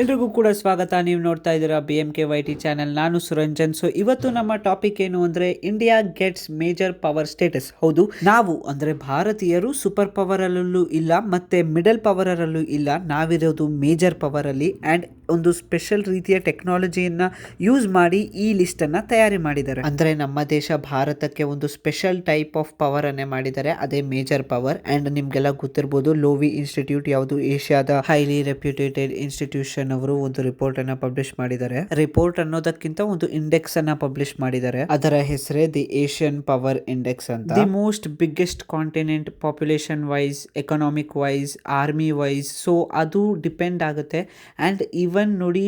ಎಲ್ರಿಗೂ ಕೂಡ ಸ್ವಾಗತ. ನೀವು ನೋಡ್ತಾ ಇದ್ದೀರಾ BMKYT ಚಾನೆಲ್. ನಾನು ಸುರಂಜನ್. ಸೊ ಇವತ್ತು ನಮ್ಮ ಟಾಪಿಕ್ ಏನು ಅಂದ್ರೆ India gets major power status. ಹೌದು, ನಾವು ಅಂದ್ರೆ ಭಾರತೀಯರು ಸೂಪರ್ ಪವರ್ ಅಲ್ಲೂ ಇಲ್ಲ ಮತ್ತೆ ಮಿಡಲ್ ಪವರ್ ಅಲ್ಲೂ ಇಲ್ಲ. ನಾವಿರೋದು ಮೇಜರ್ ಪವರ್ ಅಲ್ಲಿ. ಅಂಡ್ ಒಂದು ಸ್ಪೆಷಲ್ ರೀತಿಯ ಟೆಕ್ನಾಲಜಿಯನ್ನ ಯೂಸ್ ಮಾಡಿ ಈ ಲಿಸ್ಟ್ ಅನ್ನ ತಯಾರಿ ಮಾಡಿದ್ದಾರೆ. ಅಂದ್ರೆ ನಮ್ಮ ದೇಶ ಭಾರತಕ್ಕೆ ಒಂದು ಸ್ಪೆಷಲ್ ಟೈಪ್ ಆಫ್ ಪವರ್ ಅನ್ನೇ ಮಾಡಿದ್ದಾರೆ, ಅದೇ ಮೇಜರ್ ಪವರ್. ಅಂಡ್ ನಿಮ್ಗೆಲ್ಲ ಗೊತ್ತಿರಬಹುದು, ಲೋವಿ ಇನ್ಸ್ಟಿಟ್ಯೂಟ್ ಯಾವುದು ಏಷ್ಯಾದ ಹೈಲಿ ರೆಪ್ಯೂಟೇಟೆಡ್ ಇನ್ಸ್ಟಿಟ್ಯೂಷನ್ ಅವರು ಒಂದು ರಿಪೋರ್ಟ್ ಅನ್ನ ಪಬ್ಲಿಷ್ ಮಾಡಿದ್ದಾರೆ. ರಿಪೋರ್ಟ್ ಅನ್ನೋದಕ್ಕಿಂತ ಒಂದು ಇಂಡೆಕ್ಸ್ ಅನ್ನ ಪಬ್ಲಿಷ್ ಮಾಡಿದ್ದಾರೆ. ಅದರ ಹೆಸರೇ ದಿ ಏಷ್ಯನ್ ಪವರ್ ಇಂಡೆಕ್ಸ್ ಅಂತ. The most biggest continent population wise, economic wise, army wise. So ಅದು ಡಿಪೆಂಡ್ ಆಗುತ್ತೆ. ಅಂಡ್ ಇವನ್ ನೋಡಿ,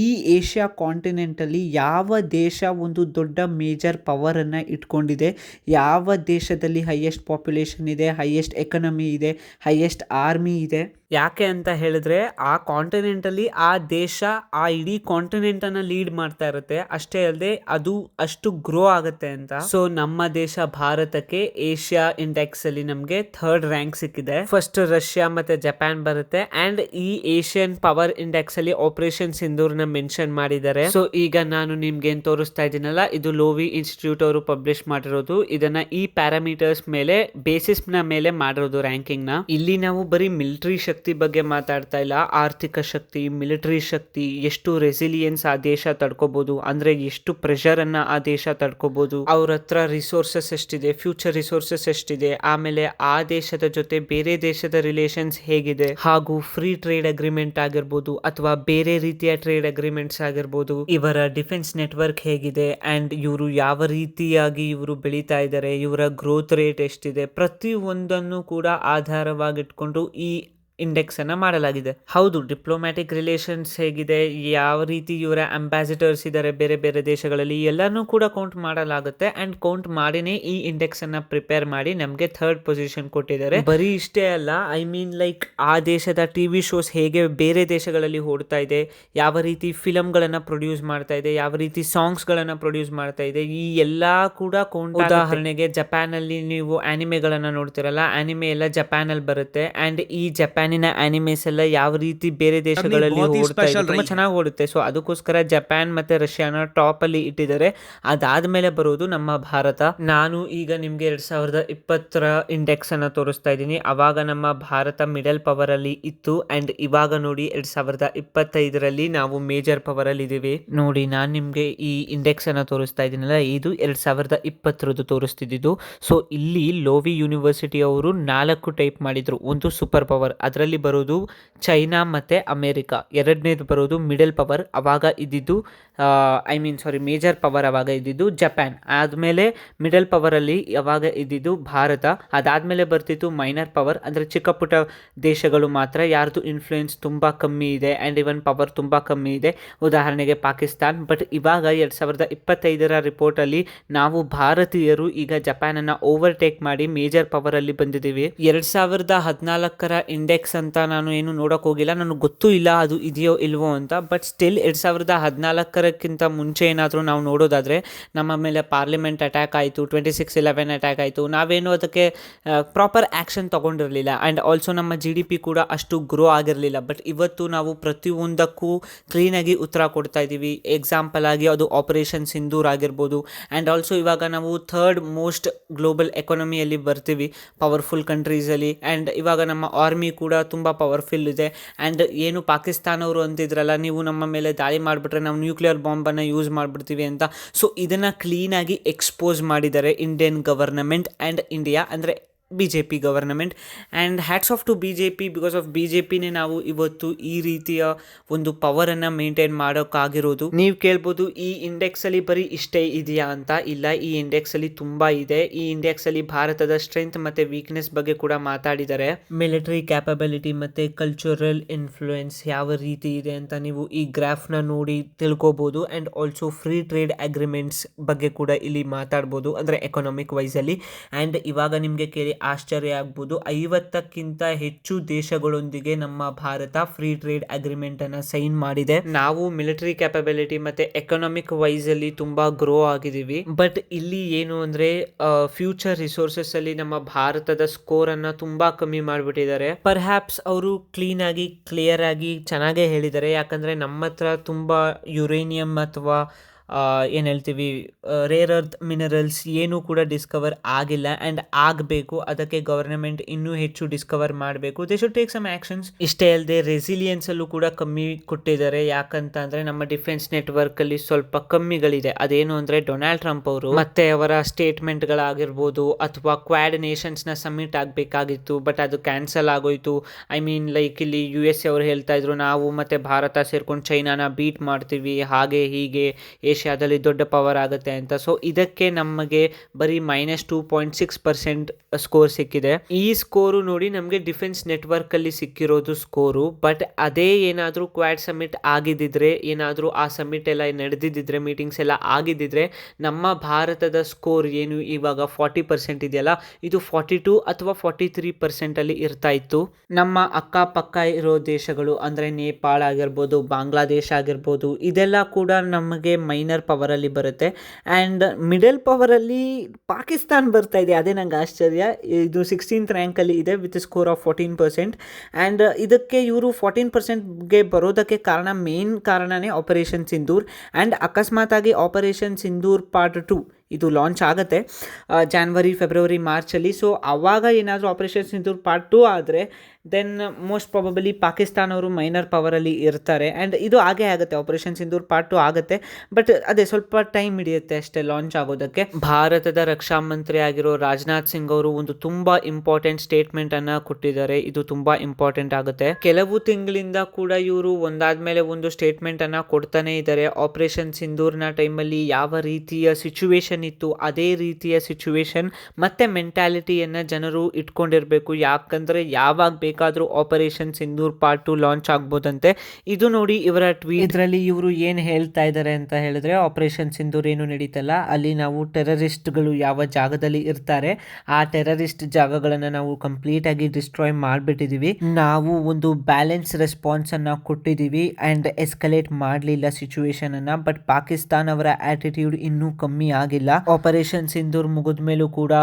ಈ ಏಷ್ಯಾ ಕಾಂಟಿನೆಂಟ್ ಅಲ್ಲಿ ಯಾವ ದೇಶ ಒಂದು ದೊಡ್ಡ ಮೇಜರ್ ಪವರ್ ಅನ್ನ ಇಟ್ಕೊಂಡಿದೆ, ಯಾವ ದೇಶದಲ್ಲಿ ಹೈಯೆಸ್ಟ್ ಪಾಪ್ಯುಲೇಷನ್ ಇದೆ, ಹೈಯೆಸ್ಟ್ ಎಕನಮಿ ಇದೆ, ಹೈಯೆಸ್ಟ್ ಆರ್ಮಿ ಇದೆ. ಯಾಕೆ ಅಂತ ಹೇಳಿದ್ರೆ ಆ ಕಾಂಟಿನೆಂಟ್ ಅಲ್ಲಿ ಆ ದೇಶ ಆ ಇಡೀ ಕಾಂಟಿನೆಂಟ್ ಅನ್ನ ಲೀಡ್ ಮಾಡ್ತಾ ಇರುತ್ತೆ. ಅಷ್ಟೇ ಅಲ್ಲದೆ ಅದು ಅಷ್ಟು ಗ್ರೋ ಆಗುತ್ತೆ ಅಂತ. ಸೊ ನಮ್ಮ ದೇಶ ಭಾರತಕ್ಕೆ ಏಷ್ಯಾ ಇಂಡೆಕ್ಸ್ ಅಲ್ಲಿ ನಮ್ಗೆ ಥರ್ಡ್ ರ್ಯಾಂಕ್ ಸಿಕ್ಕಿದೆ. ಫಸ್ಟ್ ರಷ್ಯಾ ಮತ್ತೆ ಜಪಾನ್ ಬರುತ್ತೆ. ಅಂಡ್ ಈ ಏಷ್ಯನ್ ಪವರ್ ಇಂಡೆಕ್ಸ್ ಅಲ್ಲಿ ಆಪರೇಷನ್ ಸಿಂಧೂರ್ನ ಮೆನ್ಷನ್ ಮಾಡಿದ್ದಾರೆ. ಸೊ ಈಗ ನಾನು ನಿಮ್ಗೆ ಏನ್ ತೋರಿಸ್ತಾ ಇದ್ದೀನಲ್ಲ, ಇದು ಲೋವಿ ಇನ್ಸ್ಟಿಟ್ಯೂಟ್ ಅವರು ಪಬ್ಲಿಷ್ ಮಾಡಿರೋದು. ಇದನ್ನ ಈ ಪ್ಯಾರಾಮೀಟರ್ಸ್ ಮೇಲೆ ಬೇಸಿಸ್ ನ ಮೇಲೆ ಮಾಡಿರೋದು ರ್ಯಾಂಕಿಂಗ್ ನ. ಇಲ್ಲಿ ನಾವು ಬರೀ ಮಿಲಿಟರಿ ಶಕ್ತಿ ಬಗ್ಗೆ ಮಾತಾಡ್ತಾ ಇಲ್ಲ, ಆರ್ಥಿಕ ಶಕ್ತಿ, ಮಿಲಿಟರಿ ಶಕ್ತಿ, ಎಷ್ಟು ರೆಸಿಲಿಯನ್ಸ್ ಆ ದೇಶ ತಡ್ಕೋಬಹುದು, ಅಂದ್ರೆ ಎಷ್ಟು ಪ್ರೆಷರ್ ಅನ್ನ ಆ ದೇಶ ತಡ್ಕೋಬಹುದು, ಅವ್ರ ಹತ್ರ ರಿಸೋರ್ಸಸ್ ಎಷ್ಟಿದೆ, ಫ್ಯೂಚರ್ ರಿಸೋರ್ಸಸ್ ಎಷ್ಟಿದೆ, ಆಮೇಲೆ ಆ ದೇಶದ ಜೊತೆ ಬೇರೆ ದೇಶದ ರಿಲೇಷನ್ಸ್ ಹೇಗಿದೆ, ಹಾಗೂ ಫ್ರೀ ಟ್ರೇಡ್ ಅಗ್ರಿಮೆಂಟ್ ಆಗಿರ್ಬೋದು ಅಥವಾ ಬೇರೆ ರೀತಿಯ ಟ್ರೇಡ್ ಅಗ್ರಿಮೆಂಟ್ಸ್ ಆಗಿರ್ಬೋದು, ಇವರ ಡಿಫೆನ್ಸ್ ನೆಟ್ವರ್ಕ್ ಹೇಗಿದೆ, ಅಂಡ್ ಇವರು ಯಾವ ರೀತಿಯಾಗಿ ಇವರು ಬೆಳೀತಾ ಇದ್ದಾರೆ, ಇವರ ಗ್ರೋತ್ ರೇಟ್ ಎಷ್ಟಿದೆ, ಪ್ರತಿ ಒಂದನ್ನು ಕೂಡ ಆಧಾರವಾಗಿಟ್ಕೊಂಡು ಈ ಇಂಡೆಕ್ಸ್ ಅನ್ನ ಮಾಡಲಾಗಿದೆ. ಹೌದು, ಡಿಪ್ಲೊಮ್ಯಾಟಿಕ್ ರಿಲೇಷನ್ಸ್ ಹೇಗಿದೆ, ಯಾವ ರೀತಿ ಇವರ ಅಂಬಾಸಿಡರ್ಸ್ ಇದ್ದಾರೆ ಬೇರೆ ಬೇರೆ ದೇಶಗಳಲ್ಲಿ, ಎಲ್ಲಾನು ಕೂಡ ಕೌಂಟ್ ಮಾಡಲಾಗುತ್ತೆ. ಅಂಡ್ ಕೌಂಟ್ ಮಾಡಿನೇ ಈ ಇಂಡೆಕ್ಸ್ ಅನ್ನ ಪ್ರಿಪೇರ್ ಮಾಡಿ ನಮ್ಗೆ ಥರ್ಡ್ ಪೊಸಿಷನ್ ಕೊಟ್ಟಿದ್ದಾರೆ. ಬರೀ ಇಷ್ಟೇ ಅಲ್ಲ, ಐ ಮೀನ್ ಲೈಕ್ ಆ ದೇಶದ ಟಿವಿ ಶೋಸ್ ಹೇಗೆ ಬೇರೆ ದೇಶಗಳಲ್ಲಿ ಓಡ್ತಾ ಇದೆ, ಯಾವ ರೀತಿ ಫಿಲಮ್ ಗಳನ್ನ ಪ್ರೊಡ್ಯೂಸ್ ಮಾಡ್ತಾ ಇದೆ, ಯಾವ ರೀತಿ ಸಾಂಗ್ಸ್ ಗಳನ್ನ ಪ್ರೊಡ್ಯೂಸ್ ಮಾಡ್ತಾ ಇದೆ, ಈ ಎಲ್ಲಾ ಕೂಡ ಕೌಂಟ್. ಉದಾಹರಣೆಗೆ ಜಪಾನ್ ಅಲ್ಲಿ ನೀವು ಆನಿಮೆಗಳನ್ನ ನೋಡ್ತಿರಲ್ಲ, ಆನಿಮೆ ಎಲ್ಲ ಜಪಾನ್ ಅಲ್ಲಿ ಬರುತ್ತೆ. ಅಂಡ್ ಈ ಜಪಾನಿನ ಆನಿಮೇಸ್ ಎಲ್ಲ ಯಾವ ರೀತಿ ಬೇರೆ ದೇಶಗಳಲ್ಲಿ ಓಡ್ತಾ ಇದೆ, ತುಂಬಾ ಚೆನ್ನಾಗಿ ಓಡುತ್ತೆ. ಸೊ ಅದಕ್ಕೋಸ್ಕರ ಜಪಾನ್ ಮತ್ತೆ ರಷ್ಯಾನ ಟಾಪ್ ಅಲ್ಲಿ ಇಟ್ಟಿದ್ದಾರೆ. ಅದಾದ್ಮೇಲೆ ಬರೋದು ನಮ್ಮ ಭಾರತ. ನಾನು ಈಗ ನಿಮ್ಗೆ 2020 ಇಂಡೆಕ್ಸ್ ಅನ್ನ ತೋರಿಸ್ತಾ ಇದ್ದೀನಿ. ಅವಾಗ ನಮ್ಮ ಭಾರತ ಮಿಡಲ್ ಪವರ್ ಅಲ್ಲಿ ಇತ್ತು. ಅಂಡ್ ಇವಾಗ ನೋಡಿ 2025 ನಾವು ಮೇಜರ್ ಪವರ್ ಅಲ್ಲಿ ಇದೀವಿ. ನೋಡಿ, ನಾನು ನಿಮ್ಗೆ ಈ ಇಂಡೆಕ್ಸ್ ಅನ್ನ ತೋರಿಸ್ತಾ ಇದ್ದೀನಲ್ಲ, ಇದು 2020 ತೋರಿಸ್ತಿದ್ದು. ಸೊ ಇಲ್ಲಿ ಲೋವಿ ಯೂನಿವರ್ಸಿಟಿ ಅವರು 4 ಟೈಪ್ ಮಾಡಿದ್ರು. ಒಂದು ಸೂಪರ್ ಪವರ್, ಅದರಲ್ಲಿ ಬರೋದು ಚೈನಾ ಮತ್ತೆ ಅಮೆರಿಕ. ಎರಡನೇದು ಬರೋದು ಮಿಡಲ್ ಪವರ್, ಅವಾಗ ಇದ್ದಿದ್ದು ಮೇಜರ್ ಪವರ್ ಅವಾಗ ಇದ್ದಿದ್ದು ಜಪಾನ್. ಆದ್ಮೇಲೆ ಮಿಡಲ್ ಪವರ್ ಅಲ್ಲಿ ಅವಾಗ ಇದ್ದಿದ್ದು ಭಾರತ. ಅದಾದ್ಮೇಲೆ ಬರ್ತಿತ್ತು ಮೈನರ್ ಪವರ್, ಅಂದ್ರೆ ಚಿಕ್ಕ ಪುಟ್ಟ ದೇಶಗಳು ಮಾತ್ರ, ಯಾರ್ದು ಇನ್ಫ್ಲೂಯೆನ್ಸ್ ತುಂಬಾ ಕಮ್ಮಿ ಇದೆ ಅಂಡ್ ಇವನ್ ಪವರ್ ತುಂಬಾ ಕಮ್ಮಿ ಇದೆ, ಉದಾಹರಣೆಗೆ ಪಾಕಿಸ್ತಾನ್. ಬಟ್ ಇವಾಗ 2025 ರಿಪೋರ್ಟ್ ಅಲ್ಲಿ ನಾವು ಭಾರತೀಯರು ಈಗ ಜಪಾನ್ ಅನ್ನ ಓವರ್ಟೇಕ್ ಮಾಡಿ ಮೇಜರ್ ಪವರ್ ಅಲ್ಲಿ ಬಂದಿದ್ದೀವಿ. 2014 ಇಂಡೆಕ್ಸ್ ಅಂತ ನಾನು ಏನು ನೋಡಕ್ ಹೋಗಿಲ್ಲ, ನನಗೆ ಗೊತ್ತೂ ಇಲ್ಲ ಅದು ಇದೆಯೋ ಇಲ್ವೋ ಅಂತ. ಬಟ್ ಸ್ಟಿಲ್ 2014 ಮುಂಚೆ ಏನಾದರೂ ನಾವು ನೋಡೋದಾದ್ರೆ, ನಮ್ಮ ಮೇಲೆ ಪಾರ್ಲಿಮೆಂಟ್ ಅಟ್ಯಾಕ್ ಆಯಿತು, 26/11 ಅಟ್ಯಾಕ್ ಆಯಿತು. ನಾವೇನು ಅದಕ್ಕೆ ಪ್ರಾಪರ್ ಆ್ಯಕ್ಷನ್ ತಗೊಂಡಿರಲಿಲ್ಲ. ಆ್ಯಂಡ್ ಆಲ್ಸೋ ನಮ್ಮ GDP ಕೂಡ ಅಷ್ಟು ಗ್ರೋ ಆಗಿರಲಿಲ್ಲ. ಬಟ್ ಇವತ್ತು ನಾವು ಪ್ರತಿಯೊಂದಕ್ಕೂ ಕ್ಲೀನಾಗಿ ಉತ್ತರ ಕೊಡ್ತಾ ಇದ್ದೀವಿ. ಎಕ್ಸಾಂಪಲ್ ಆಗಿ ಅದು ಆಪರೇಷನ್ ಸಿಂಧೂರ್ ಆಗಿರ್ಬೋದು. ಆ್ಯಂಡ್ ಆಲ್ಸೋ ಇವಾಗ ನಾವು ಥರ್ಡ್ ಮೋಸ್ಟ್ ಗ್ಲೋಬಲ್ ಎಕಾನಮಿಯಲ್ಲಿ ಬರ್ತೀವಿ, ಪವರ್ಫುಲ್ ಕಂಟ್ರೀಸಲ್ಲಿ. ಆ್ಯಂಡ್ ಇವಾಗ ನಮ್ಮ ಆರ್ಮಿ ಕೂಡ ತುಂಬ ಪವರ್ಫುಲ್ ಇದೆ. ಆ್ಯಂಡ್ ಏನು ಪಾಕಿಸ್ತಾನವರು ಅಂತಿದ್ರಲ್ಲ, ನೀವು ನಮ್ಮ ಮೇಲೆ ದಾಳಿ ಮಾಡಿಬಿಟ್ರೆ ನಾವು ನ್ಯೂಕ್ಲಿಯರ್ ಬಾಂಬನ್ನು ಯೂಸ್ ಮಾಡಿಬಿಡ್ತೀವಿ ಅಂತ. ಸೊ ಇದನ್ನು ಕ್ಲೀನಾಗಿ ಎಕ್ಸ್ಪೋಸ್ ಮಾಡಿದ್ದಾರೆ ಇಂಡಿಯನ್ ಗವರ್ನಮೆಂಟ್ ಆ್ಯಂಡ್ ಇಂಡಿಯಾ, ಅಂದರೆ BJP government. And hats off to BJP. Because of BJPನೇ ನಾವು ಇವತ್ತು ಈ ರೀತಿಯ ಒಂದು ಪವರನ್ನು ಮೇಂಟೈನ್ ಮಾಡೋಕ್ಕಾಗಿರೋದು. ನೀವು ಕೇಳ್ಬೋದು, ಈ ಇಂಡೆಕ್ಸಲ್ಲಿ ಬರೀ ಇಷ್ಟೇ ಇದೆಯಾ ಅಂತ. ಇಲ್ಲ, ಈ ಇಂಡೆಕ್ಸಲ್ಲಿ ತುಂಬ ಇದೆ. ಈ ಇಂಡೆಕ್ಸಲ್ಲಿ ಭಾರತದ ಸ್ಟ್ರೆಂತ್ ಮತ್ತು ವೀಕ್ನೆಸ್ ಬಗ್ಗೆ ಕೂಡ ಮಾತಾಡಿದ್ದಾರೆ. ಮಿಲಿಟರಿ ಕ್ಯಾಪಬಿಲಿಟಿ ಮತ್ತು ಕಲ್ಚರಲ್ ಇನ್ಫ್ಲೂಯೆನ್ಸ್ ಯಾವ ರೀತಿ ಇದೆ ಅಂತ ನೀವು ಈ ಗ್ರಾಫ್ನ ನೋಡಿ ತಿಳ್ಕೊಬೋದು. And also free trade agreements ಬಗ್ಗೆ ಕೂಡ ಇಲ್ಲಿ ಮಾತಾಡ್ಬೋದು, ಅಂದರೆ ಎಕನಾಮಿಕ್ ವೈಸಲ್ಲಿ. ಆ್ಯಂಡ್ ಇವಾಗ ನಿಮಗೆ ಕೇಳಿ ಆಶ್ಚರ್ಯ ಆಗ್ಬೋದು. 50ಕ್ಕಿಂತ ಹೆಚ್ಚು ದೇಶಗಳೊಂದಿಗೆ ನಮ್ಮ ಭಾರತ ಫ್ರೀ ಟ್ರೇಡ್ ಅಗ್ರಿಮೆಂಟ್ ಅನ್ನ ಸೈನ್ ಮಾಡಿದೆ. ನಾವು ಮಿಲಿಟರಿ ಕ್ಯಾಪಬಿಲಿಟಿ ಮತ್ತೆ ಎಕನಾಮಿಕ್ ವೈಸ್ ಅಲ್ಲಿ ತುಂಬಾ ಗ್ರೋ ಆಗಿದೀವಿ. ಬಟ್ ಇಲ್ಲಿ ಏನು ಅಂದ್ರೆ ಫ್ಯೂಚರ್ ರಿಸೋರ್ಸಸ್ ಅಲ್ಲಿ ನಮ್ಮ ಭಾರತದ ಸ್ಕೋರ್ ಅನ್ನ ತುಂಬಾ ಕಮ್ಮಿ ಮಾಡಿಬಿಟ್ಟಿದ್ದಾರೆ. ಪರ್ಹ್ಯಾಪ್ಸ್ ಅವರು ಕ್ಲೀನ್ ಆಗಿ ಕ್ಲಿಯರ್ ಆಗಿ ಚೆನ್ನಾಗೇ ಹೇಳಿದ್ದಾರೆ. ಯಾಕಂದ್ರೆ ನಮ್ಮ ಹತ್ರ ತುಂಬಾ ಯುರೇನಿಯಂ ಅಥವಾ ಏನು ಹೇಳ್ತೀವಿ ರೇರ್ ಅರ್ತ್ ಮಿನರಲ್ಸ್ ಏನೂ ಕೂಡ ಡಿಸ್ಕವರ್ ಆಗಿಲ್ಲ ಆ್ಯಂಡ್ ಆಗಬೇಕು. ಅದಕ್ಕೆ ಗವರ್ನಮೆಂಟ್ ಇನ್ನೂ ಹೆಚ್ಚು ಡಿಸ್ಕವರ್ ಮಾಡಬೇಕು. They should take some actions. ಇಷ್ಟೇ ಅಲ್ಲದೆ ರೆಸಿಲಿಯನ್ಸಲ್ಲೂ ಕೂಡ ಕಮ್ಮಿ ಕೊಟ್ಟಿದ್ದಾರೆ. ಯಾಕಂತ ಅಂದರೆ ನಮ್ಮ ಡಿಫೆನ್ಸ್ ನೆಟ್ವರ್ಕಲ್ಲಿ ಸ್ವಲ್ಪ ಕಮ್ಮಿಗಳಿದೆ. ಅದೇನು ಅಂದರೆ ಡೊನಾಲ್ಡ್ ಟ್ರಂಪ್ ಅವರು ಮತ್ತೆ ಅವರ ಸ್ಟೇಟ್ಮೆಂಟ್ಗಳಾಗಿರ್ಬೋದು ಅಥವಾ ಕ್ವಾಡ್ ನೇಷನ್ಸ್ನ ಸಮ್ಮಿಟ್ ಆಗಬೇಕಾಗಿತ್ತು, ಬಟ್ ಅದು ಕ್ಯಾನ್ಸಲ್ ಆಗೋಯ್ತು. ಐ ಮೀನ್ ಲೈಕ್ ಇಲ್ಲಿ USA ಅವರು ಹೇಳ್ತಾ ಇದ್ರು ನಾವು ಮತ್ತೆ ಭಾರತ ಸೇರ್ಕೊಂಡು ಚೈನಾನ ಬೀಟ್ ಮಾಡ್ತೀವಿ, ಹಾಗೆ ಹೀಗೆ ಏಷ್ಯಾದಲ್ಲಿ ದೊಡ್ಡ ಪವರ್ ಆಗುತ್ತೆ ಅಂತ. ಸೊ ಇದಕ್ಕೆ ನಮಗೆ ಬರೀ -2.6% ಸ್ಕೋರ್ ಸಿಕ್ಕಿದೆ. ಈ ಸ್ಕೋರು ನೋಡಿ ನಮಗೆ ಡಿಫೆನ್ಸ್ ನೆಟ್ವರ್ಕ್ ಅಲ್ಲಿ ಸಿಕ್ಕಿರೋದು ಸ್ಕೋರು. ಬಟ್ ಅದೇ ಏನಾದರೂ ಕ್ವಾಡ್ ಸಮಿಟ್ ಆಗಿದ್ದಿದ್ರೆ, ಏನಾದರೂ ಆ ಸಮಿಟ್ ಎಲ್ಲ ನಡೆದಿದ್ದಿದ್ರೆ, ಮೀಟಿಂಗ್ಸ್ ಎಲ್ಲ ಆಗಿದ್ದಿದ್ರೆ ನಮ್ಮ ಭಾರತದ ಸ್ಕೋರ್ ಏನು ಇವಾಗ 40% ಇದೆಯಲ್ಲ, ಇದು 42 ಅಥವಾ 43% ಅಲ್ಲಿ ಇರ್ತಾ ಇತ್ತು. ನಮ್ಮ ಅಕ್ಕಪಕ್ಕ ಇರೋ ದೇಶಗಳು ಅಂದರೆ ನೇಪಾಳ ಆಗಿರ್ಬೋದು, ಬಾಂಗ್ಲಾದೇಶ ಆಗಿರ್ಬೋದು, ಇದೆಲ್ಲ ಕೂಡ ನಮಗೆ ಮೈನರ್ ಪವರಲ್ಲಿ ಬರುತ್ತೆ. ಆ್ಯಂಡ್ ಮಿಡಲ್ ಪವರಲ್ಲಿ ಪಾಕಿಸ್ತಾನ್ ಬರ್ತಾ ಇದೆ. ಅದೇ ನಂಗೆ ಆಶ್ಚರ್ಯ. ಇದು 16th ರ್ಯಾಂಕಲ್ಲಿ ಇದೆ ವಿತ್ ಸ್ಕೋರ್ ಆಫ್ 14%. ಆ್ಯಂಡ್ ಇದಕ್ಕೆ ಇವರು 14%ಗೆ ಬರೋದಕ್ಕೆ ಮೇನ್ ಕಾರಣನೇ ಆಪರೇಷನ್ ಸಿಂಧೂರ್. ಆ್ಯಂಡ್ ಅಕಸ್ಮಾತ್ ಆಗಿ ಆಪರೇಷನ್ ಸಿಂಧೂರ್ ಪಾರ್ಟ್ 2 ಇದು ಲಾಂಚ್ ಆಗುತ್ತೆ January, February, ಮಾರ್ಚಲ್ಲಿ. ಸೊ ಆವಾಗ ಏನಾದರೂ ಆಪರೇಷನ್ ಸಿಂಧೂರ್ ಪಾರ್ಟ್ 2 ಆದರೆ ದೆನ್ ಮೋಸ್ಟ್ ಪ್ರಾಬಬಲಿ ಪಾಕಿಸ್ತಾನ ಅವರು ಮೈನರ್ ಪವರಲ್ಲಿ ಇರ್ತಾರೆ. ಆ್ಯಂಡ್ ಇದು ಆಗೇ ಆಗುತ್ತೆ, ಆಪರೇಷನ್ ಸಿಂಧೂರ್ ಪಾರ್ಟ್ 2 ಆಗುತ್ತೆ. ಬಟ್ ಅದೇ ಸ್ವಲ್ಪ ಟೈಮ್ ಹಿಡಿಯುತ್ತೆ ಅಷ್ಟೇ ಲಾಂಚ್ ಆಗೋದಕ್ಕೆ. ಭಾರತದ ರಕ್ಷಾ ಮಂತ್ರಿ ಆಗಿರೋ ರಾಜನಾಥ್ ಸಿಂಗ್ ಅವರು ಒಂದು ತುಂಬಾ ಇಂಪಾರ್ಟೆಂಟ್ ಸ್ಟೇಟ್ಮೆಂಟ್ ಅನ್ನ ಕೊಟ್ಟಿದ್ದಾರೆ. ಇದು ತುಂಬಾ ಇಂಪಾರ್ಟೆಂಟ್ ಆಗುತ್ತೆ. ಕೆಲವು ತಿಂಗಳಿಂದ ಕೂಡ ಇವರು ಒಂದಾದ್ಮೇಲೆ ಒಂದು ಸ್ಟೇಟ್ಮೆಂಟ್ ಅನ್ನ ಕೊಡ್ತಾನೆ ಇದ್ದಾರೆ. ಆಪರೇಷನ್ ಸಿಂಧೂರ್ನ ಟೈಮಲ್ಲಿ ಯಾವ ರೀತಿಯ ಸಿಚುವೇಶನ್ ಇತ್ತು, ಅದೇ ರೀತಿಯ ಸಿಚುವೇಶನ್ ಮತ್ತೆ ಮೆಂಟಾಲಿಟಿಯನ್ನ ಜನರು ಇಟ್ಕೊಂಡಿರ್ಬೇಕು. ಯಾಕಂದ್ರೆ ಯಾವಾಗ ಬೇಕಾದ್ರೂ ಆಪರೇಷನ್ ಸಿಂಧೂರ್ ಪಾರ್ಟ್ 2 ಲಾಂಚ್ ಆಗ್ಬೋದಂತೆ. ಇದು ನೋಡಿ ಇವರ ಟ್ವೀಟ್. ಇದರಲ್ಲಿ ಇವರು ಏನು ಹೇಳ್ತಾ ಇದ್ದಾರೆ ಅಂತ ಹೇಳಿದ್ರೆ, ಆಪರೇಷನ್ ಸಿಂಧೂರ್ ಏನು ನಡೀತಲ್ಲ, ಅಲ್ಲಿ ನಾವು ಟೆರರಿಸ್ಟ್ಗಳು ಯಾವ ಜಾಗದಲ್ಲಿ ಇರ್ತಾರೆ ಆ ಟೆರರಿಸ್ಟ್ ಜಾಗಗಳನ್ನ ನಾವು ಕಂಪ್ಲೀಟ್ ಆಗಿ ಡಿಸ್ಟ್ರಾಯ್ ಮಾಡಿಬಿಟ್ಟಿದೀವಿ. ನಾವು ಒಂದು ಬ್ಯಾಲೆನ್ಸ್ ರೆಸ್ಪಾನ್ಸ್ ಅನ್ನ ಕೊಟ್ಟಿದ್ದೀವಿ ಆ್ಯಂಡ್ ಎಸ್ಕಲೇಟ್ ಮಾಡಲಿಲ್ಲ ಸಿಚುವೇಶನ್ ಅನ್ನ. ಬಟ್ ಪಾಕಿಸ್ತಾನ್ ಅವರ ಆಟಿಟ್ಯೂಡ್ ಇನ್ನೂ ಕಮ್ಮಿ ಆಗಿಲ್ಲ. ಆಪರೇಷನ್ ಸಿಂಧೂರ್ ಮುಗಿದ ಮೇಲೂ ಕೂಡ,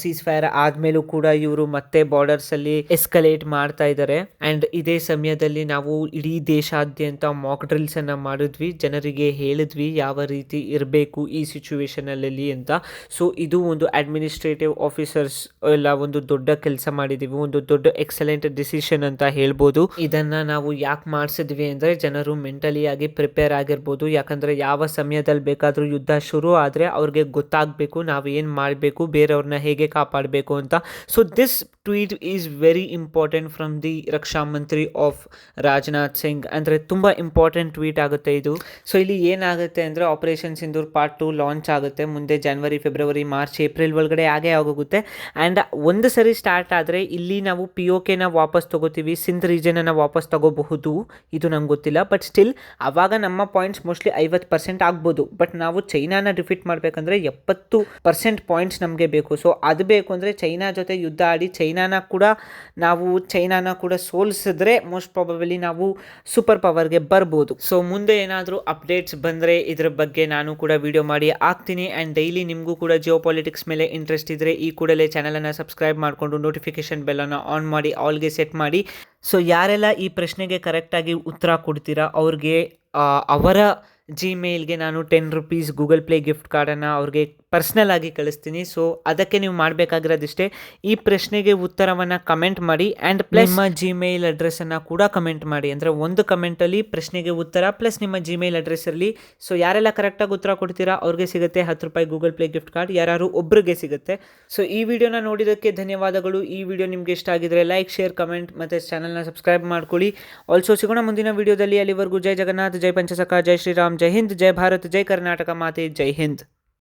ಸೀಸ್ ಫೈರ್ ಆದ್ಮೇಲೂ ಕೂಡ ಇವರು ಮತ್ತೆ ಬಾರ್ಡರ್ಸ್ ಅಲ್ಲಿ ಎಸ್ಕಲೇಟ್ ಮಾಡ್ತಾ ಇದ್ದಾರೆ. ಅಂಡ್ ಇದೇ ಸಮಯದಲ್ಲಿ ನಾವು ಇಡೀ ದೇಶಾದ್ಯಂತ ಮಾಕ್ ಡ್ರಿಲ್ಸ್ ಅನ್ನ ಮಾಡಿದ್ವಿ, ಜನರಿಗೆ ಹೇಳಿದ್ವಿ ಯಾವ ರೀತಿ ಇರಬೇಕು ಈ ಸಿಚುವೇಶನ್ ಅಲ್ಲಿ ಅಂತ. ಸೊ ಇದು ಒಂದು ಅಡ್ಮಿನಿಸ್ಟ್ರೇಟಿವ್ ಆಫೀಸರ್ಸ್ ಎಲ್ಲ ಒಂದು ದೊಡ್ಡ ಕೆಲಸ ಮಾಡಿದೀವಿ, ಒಂದು ದೊಡ್ಡ ಎಕ್ಸಲೆಂಟ್ ಡಿಸಿಷನ್ ಅಂತ ಹೇಳ್ಬೋದು. ಇದನ್ನ ನಾವು ಯಾಕೆ ಮಾಡಿಸಿದ್ವಿ ಅಂದ್ರೆ ಜನರು ಮೆಂಟಲಿ ಆಗಿ ಪ್ರಿಪೇರ್ ಆಗಿರ್ಬೋದು. ಯಾಕಂದ್ರೆ ಯಾವ ಸಮಯದಲ್ಲಿ ಬೇಕಾದ್ರೂ ಯುದ್ಧ ಶುರು ಆದ್ರೆ ಅವ್ರಿಗೆ ಗೊತ್ತಾಗಬೇಕು ನಾವು ಏನು ಮಾಡಬೇಕು, ಬೇರೆಯವ್ರನ್ನ ಹೇಗೆ ಕಾಪಾಡಬೇಕು ಅಂತ. So this tweet is very important from the Raksha Mantri of Rajnath Singh. ಅಂದರೆ ತುಂಬ ಇಂಪಾರ್ಟೆಂಟ್ ಟ್ವೀಟ್ ಆಗುತ್ತೆ ಇದು. ಸೊ ಇಲ್ಲಿ ಏನಾಗುತ್ತೆ ಅಂದರೆ ಆಪರೇಷನ್ ಸಿಂಧೂರ್ ಪಾರ್ಟ್ 2 ಲಾಂಚ್ ಆಗುತ್ತೆ ಮುಂದೆ January, February, March, April ಒಳಗಡೆ ಆಗೇ ಆಗೋಗುತ್ತೆ. ಆ್ಯಂಡ್ ಒಂದು ಸರಿ ಸ್ಟಾರ್ಟ್ ಆದರೆ ಇಲ್ಲಿ ನಾವು POKನ ವಾಪಸ್ ತಗೋತೀವಿ, ಸಿಂಧ್ ರೀಜನನ್ನು ವಾಪಸ್ ತಗೋಬಹುದು, ಇದು ನಂಗೆ ಗೊತ್ತಿಲ್ಲ. ಬಟ್ ಸ್ಟಿಲ್ ಆವಾಗ ನಮ್ಮ ಪಾಯಿಂಟ್ಸ್ ಮೋಸ್ಟ್ಲಿ 50% ಆಗ್ಬೋದು. ಬಟ್ ನಾವು ಚೈನಾನ ಡಿಫೀಟ್ ಮಾಡಬೇಕಂದ್ರೆ 70% ಪಾಯಿಂಟ್ಸ್ ನಮಗೆ ಬೇಕು. ಸೊ ಅದು ಬೇಕು ಅಂದರೆ ಚೈನಾ ಜೊತೆ ಯುದ್ಧ ಆಡಿ ಚೈನಾನ ಕೂಡ ಸೋಲಿಸಿದ್ರೆ ಮೋಸ್ಟ್ ಪ್ರಾಬಬಲಿ ನಾವು ಸೂಪರ್ ಪವರ್ಗೆ ಬರ್ಬೋದು. ಸೊ ಮುಂದೆ ಏನಾದರೂ ಅಪ್ಡೇಟ್ಸ್ ಬಂದರೆ ಇದ್ರ ಬಗ್ಗೆ ನಾನು ಕೂಡ ವಿಡಿಯೋ ಮಾಡಿ ಆಗ್ತೀನಿ. ಆ್ಯಂಡ್ ಡೈಲಿ ನಿಮಗೂ ಕೂಡ ಜಿಯೋ ಪಾಲಿಟಿಕ್ಸ್ ಮೇಲೆ ಇಂಟ್ರೆಸ್ಟ್ ಇದ್ದರೆ ಈ ಕೂಡಲೇ ಚಾನಲನ್ನು ಸಬ್ಸ್ಕ್ರೈಬ್ ಮಾಡಿಕೊಂಡು ನೋಟಿಫಿಕೇಶನ್ ಬೆಲ್ಲನ್ನು ಆನ್ ಮಾಡಿ ಆಲ್ಗೆ ಸೆಟ್ ಮಾಡಿ. ಸೊ ಯಾರೆಲ್ಲ ಈ ಪ್ರಶ್ನೆಗೆ ಕರೆಕ್ಟಾಗಿ ಉತ್ತರ ಕೊಡ್ತೀರಾ ಅವ್ರಿಗೆ ಅವರ ಜಿಮೇಲ್ಗೆ ನಾನು 10 ರೂಪೀಸ್ ಗೂಗಲ್ ಪ್ಲೇ ಗಿಫ್ಟ್ ಕಾರ್ಡನ್ನು ಅವ್ರಿಗೆ ಪರ್ಸ್ನಲ್ ಆಗಿ ಕಳಿಸ್ತೀನಿ. ಸೊ ಅದಕ್ಕೆ ನೀವು ಮಾಡಬೇಕಾಗಿರೋದಿಷ್ಟೇ, ಈ ಪ್ರಶ್ನೆಗೆ ಉತ್ತರವನ್ನು ಕಮೆಂಟ್ ಮಾಡಿ ಆ್ಯಂಡ್ ಪ್ಲಸ್ ನಿಮ್ಮ ಜಿಮೇಲ್ ಅಡ್ರೆಸ್ಸನ್ನು ಕೂಡ ಕಮೆಂಟ್ ಮಾಡಿ. ಅಂದರೆ ಒಂದು ಕಮೆಂಟಲ್ಲಿ ಪ್ರಶ್ನೆಗೆ ಉತ್ತರ ಪ್ಲಸ್ ನಿಮ್ಮ ಜಿಮೇಲ್ ಅಡ್ರೆಸ್ ಇರಲಿ. ಸೊ ಯಾರೆಲ್ಲ ಕರೆಕ್ಟಾಗಿ ಉತ್ತರ ಕೊಡ್ತೀರಾ ಅವ್ರಿಗೆ ಸಿಗುತ್ತೆ 10 ರೂಪಾಯಿ ಗೂಗಲ್ ಪ್ಲೇ ಗಿಫ್ಟ್ ಕಾರ್ಡ್, ಯಾರು ಒಬ್ಬರಿಗೆ ಸಿಗುತ್ತೆ. ಸೊ ಈ ವಿಡಿಯೋನ ನೋಡಿದ್ದಕ್ಕೆ ಧನ್ಯವಾದಗಳು. ಈ ವಿಡಿಯೋ ನಿಮಗೆ ಇಷ್ಟ ಆಗಿದ್ರೆ ಲೈಕ್, ಶೇರ್, ಕಮೆಂಟ್ ಮತ್ತು ಚಾನಲ್ನ ಸಬ್ಸ್ಕ್ರೈಬ್ ಮಾಡ್ಕೊಳ್ಳಿ. ಆಲ್ಸೋ ಸಿಗೋಣ ಮುಂದಿನ ವಿಡಿಯೋದಲ್ಲಿ. ಅಲ್ಲಿವರೆಗೂ ಜೈ ಜಗನ್ನಾಥ್, ಜೈ ಪಂಚಸಖ, ಜೈ ಶ್ರೀರಾಮ್, ಜೈ ಹಿಂದ್, ಜೈ ಭಾರತ್, ಜೈ ಕರ್ನಾಟಕ ಮಾತೆ, ಜೈ ಹಿಂದ್.